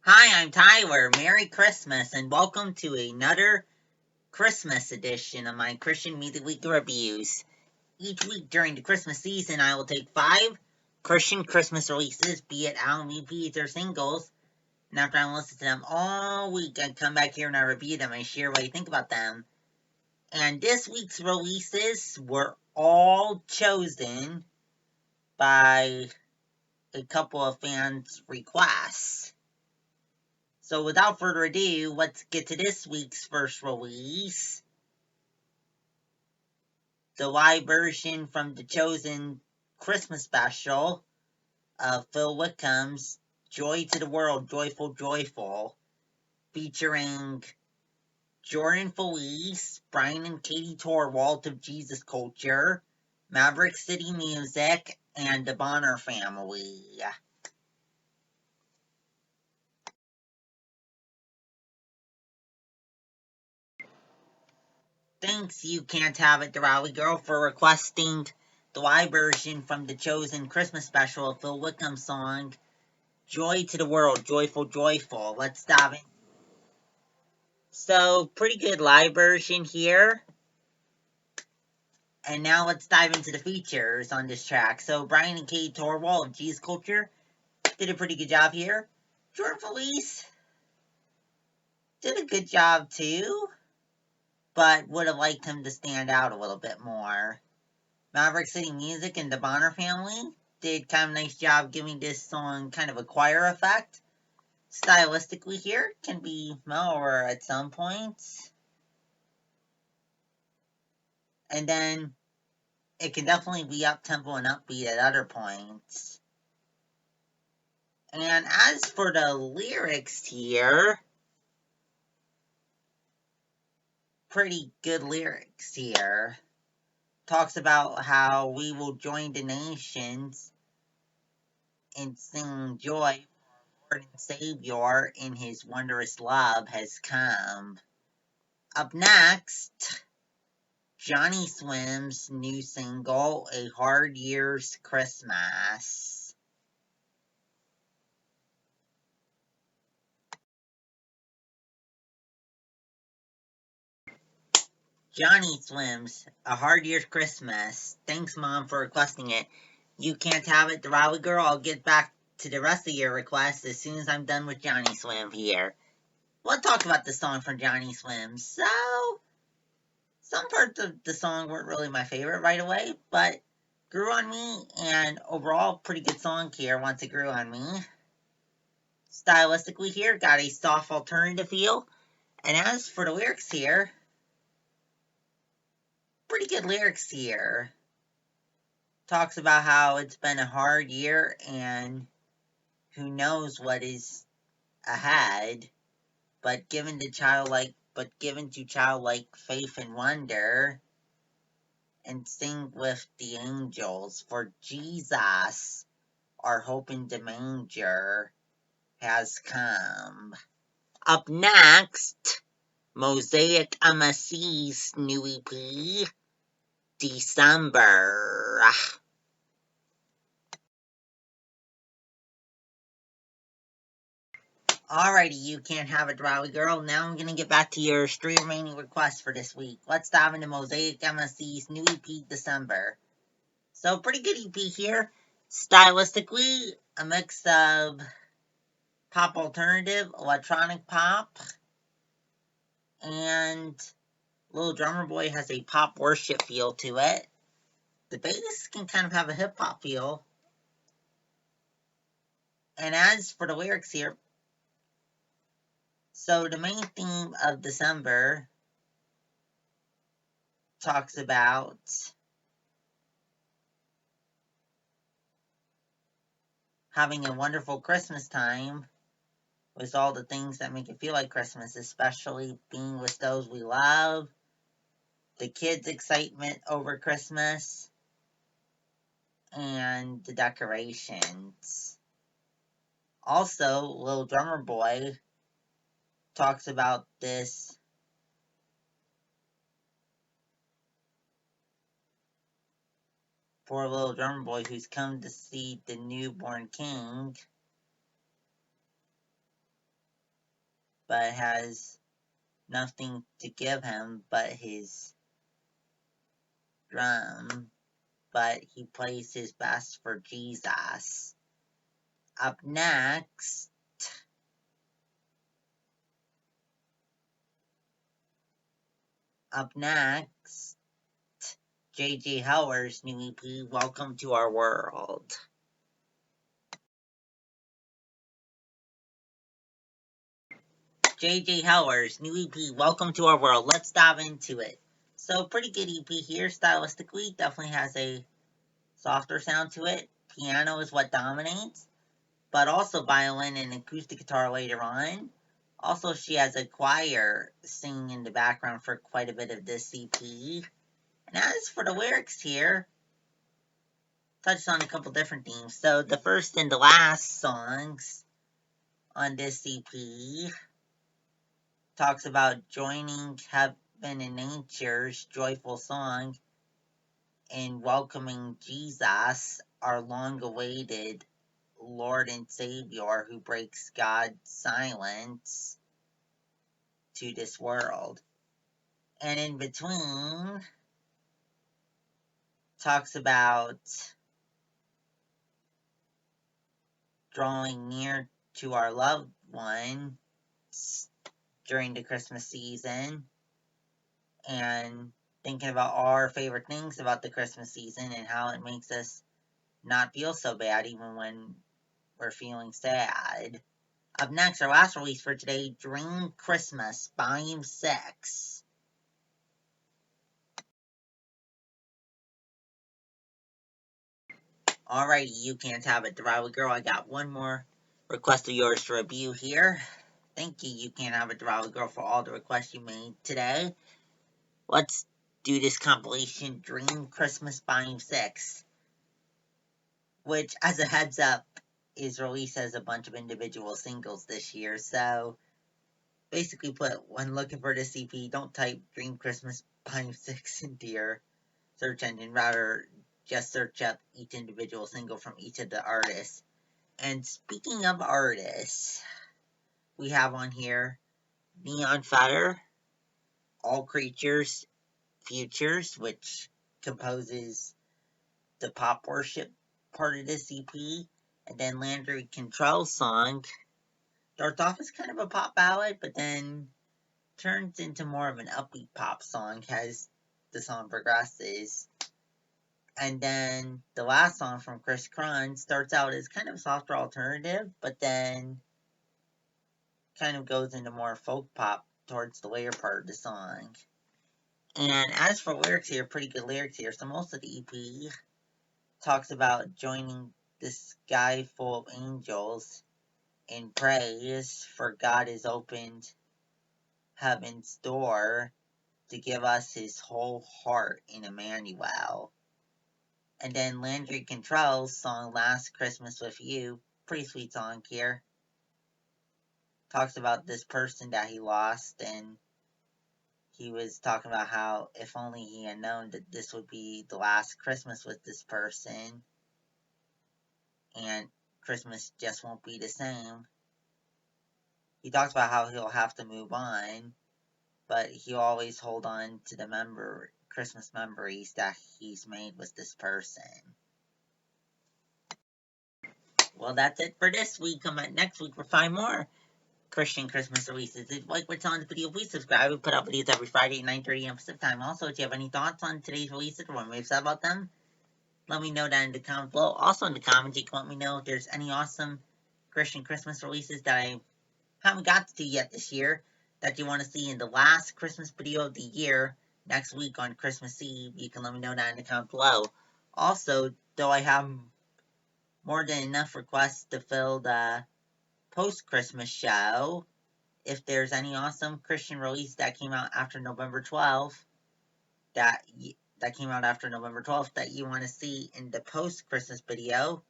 Hi, I'm Tyler. Merry Christmas and welcome to another Christmas edition of my Christian Music Week reviews. Each week during the Christmas season, I will take 5 Christian Christmas releases, be it album EPs or singles, and after I listen to them all week, I come back here and I review them and share what I think about them. And this week's releases were all chosen by a couple of fans' requests. So without further ado, let's get to this week's first release. The live version from the chosen Christmas special of Phil Wickham's Joy to the World, Joyful, Joyful, featuring Jordan Feliz, Bryan and Katie Torwalt of Jesus Culture, Maverick City Music, and the Bonner family. Thanks, You Can't Have It, the Rally Girl, for requesting the live version from the chosen Christmas special of Phil Wickham's song, Joy to the World, Joyful, Joyful. Let's dive in. So, pretty good live version here. And now let's dive into the features on this track. So, Bryan and Katie Torwalt of Jesus Culture did a pretty good job here. Jordan Feliz did a good job too, but would have liked him to stand out a little bit more. Maverick City Music and the Bonner family did kind of a nice job giving this song kind of a choir effect. Stylistically here, can be mellower at some points. And then it can definitely be up-tempo and upbeat at other points. And as for the lyrics here, pretty good lyrics here. Talks about how we will join the nations in singing joy. Lord and Savior in his wondrous love has come. Up next, Johnnyswim-A's new single, A Hard Year's Christmas. Johnnyswim-A's A Hard Year's Christmas. Thanks, Mom, for requesting it. You Can't Have It, the Rally Girl. I'll get back to the rest of your requests as soon as I'm done with Johnnyswim here. We'll talk about the song from Johnnyswim. So, some parts of the song weren't really my favorite right away, but grew on me, and overall, pretty good song here once it grew on me. Stylistically here, got a soft alternative feel, and as for the lyrics here, pretty good lyrics here. Talks about how it's been a hard year, and who knows what is ahead, but given to childlike faith and wonder, and sing with the angels, for Jesus, our hope in the manger, has come. Up next, Mosaic MSC's new EP, December. Alrighty, You Can't Have It, Rally Girl. Now I'm gonna get back to your 3 remaining requests for this week. Let's dive into Mosaic MSC's new EP, December. So, pretty good EP here. Stylistically, a mix of pop alternative, electronic pop, and Little Drummer Boy has a pop worship feel to it. The bass can kind of have a hip hop feel. And as for the lyrics here, so the main theme of December talks about having a wonderful Christmas time with all the things that make it feel like Christmas, especially being with those we love, the kids' excitement over Christmas, and the decorations. Also, Little Drummer Boy talks about this poor little drummer boy who's come to see the newborn king. but has nothing to give him but his drum, but he plays his best for Jesus. Up next, J.J. Heller's new EP, Welcome to Our World. J.J. Heller's new EP, Welcome to Our World. Let's dive into it. So, pretty good EP here, stylistically. Definitely has a softer sound to it. Piano is what dominates, but also violin and acoustic guitar later on. Also, she has a choir singing in the background for quite a bit of this EP. And as for the lyrics here, touched on a couple different themes. So the first and the last songs on this EP talks about joining heaven and nature's joyful song and welcoming Jesus, our long-awaited Lord and Savior who breaks God's silence to this world. And in between, talks about drawing near to our loved ones during the Christmas season and thinking about our favorite things about the Christmas season and how it makes us not feel so bad even when we're feeling sad. Up next, our last release for today, Dream Christmas, Volume 6. Alrighty, you can't have it, Devour Girl. I got one more request of yours to review here. Thank you, You Can't Have It, Devour Girl, for all the requests you made today. Let's do this compilation, Dream Christmas Volume 6, which, as a heads up, is released as a bunch of individual singles this year. So, basically put, when looking for this EP, don't type Dream Christmas Volume 6 into your search engine. Rather, just search up each individual single from each of the artists. And speaking of artists, we have on here Neon Feather, All Creatures Futures, which composes the pop worship part of this EP. And then Landry Control's song starts off as kind of a pop ballad, but then turns into more of an upbeat pop song as the song progresses. And then the last song from Chris Cron starts out as kind of a softer alternative, but then kind of goes into more folk pop towards the later part of the song. And as for lyrics here, pretty good lyrics here. So most of the EP talks about joining the sky full of angels in praise, for God has opened heaven's door to give us his whole heart in Emmanuel. And then Landry Cantrell's song Last Christmas With You, pretty sweet song here. Talks about this person that he lost, and he was talking about how if only he had known that this would be the last Christmas with this person, and Christmas just won't be the same. He talks about how he'll have to move on, but he'll always hold on to the Christmas memories that he's made with this person. Well, that's it for this week. Come back next week for 5 more Christian Christmas releases. If you like what's on this video, please subscribe. We put out videos every Friday at 9:30 a.m. Pacific time. Also, if you have any thoughts on today's releases or what we've said about them, let me know down in the comments below. Also in the comments, you can let me know if there's any awesome Christian Christmas releases that I haven't got to yet this year that you want to see in the last Christmas video of the year next week on Christmas Eve. You can let me know down in the comments below. Also, though I have more than enough requests to fill the post-Christmas show, if there's any awesome Christian release that came out after November 12th, that came out after November 12th that you want to see in the post-Christmas video,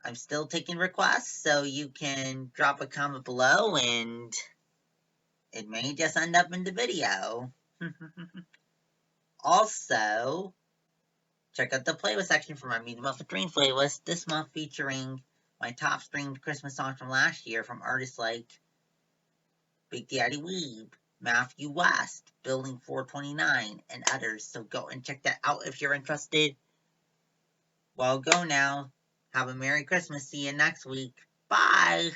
I'm still taking requests, so you can drop a comment below and it may just end up in the video. Also, check out the playlist section for my Meet 'em Up with Dream playlist, this month featuring my top streamed Christmas songs from last year from artists like Big Daddy Weeb, Matthew West, Building 429, and others. So go and check that out if you're interested. Well, go now. Have a Merry Christmas. See you next week. Bye.